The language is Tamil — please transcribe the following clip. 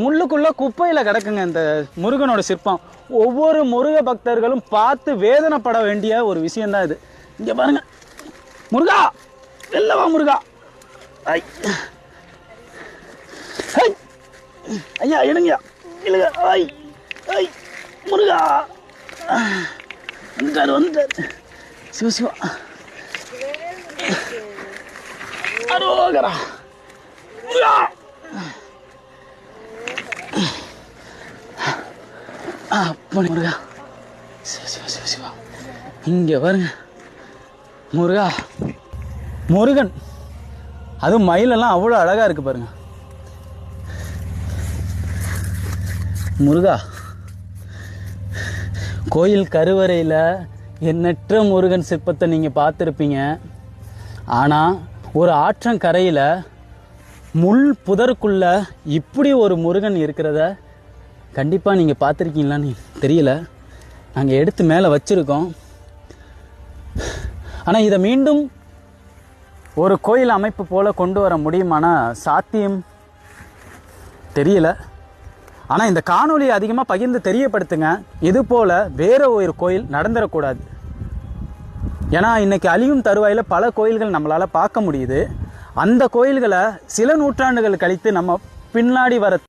முள்ளுக்குள்ள குப்பையில கிடக்குங்க இந்த முருகனோட சிற்பம். ஒவ்வொரு முருக பக்தர்களும் பார்த்து வேதனைப்பட வேண்டிய ஒரு விஷயம்தான் இது. இங்க பாருங்க, முருகா வெள்ளவா முருகா. ஐயா எடுங்கய்யா, இல்லையா? ஐய் ஐய் முருகா வந்துட்டாரு. சிவ சிவா அரோகரா முருகா. அப்படி முருகா, சிவ சிவா சிவ சிவா. இங்க பாருங்க முருகா, முருகன் அதுவும் மயிலெல்லாம் அவ்வளோ அழகா இருக்கு பாருங்க. முருகா, கோயில் கருவறையில் எண்ணற்ற முருகன் சிற்பத்தை நீங்கள் பார்த்துருப்பீங்க. ஆனால் ஒரு ஆற்றங்கரையில் முள் புதருக்குள்ள இப்படி ஒரு முருகன் இருக்கிறத கண்டிப்பாக நீங்கள் பார்த்துருக்கீங்களான்னு தெரியல. நாங்கள் எடுத்து மேலே வச்சுருக்கோம். ஆனால் இதை மீண்டும் ஒரு கோயில் அமைப்பு போல் கொண்டு வர முடியுமான சாத்தியம் தெரியல. ஆனால் இந்த காணொலியை அதிகமாக பகிர்ந்து தெரியப்படுத்துங்க. இது போல் வேற ஒரு கோயில் நடந்துடக்கூடாது. ஏன்னா இன்னைக்கு அழியும் தருவாயில் பல கோயில்கள் நம்மளால் பார்க்க முடியுது. அந்த கோயில்களை சில நூற்றாண்டுகள் கழித்து நம்ம பின்னாடி வர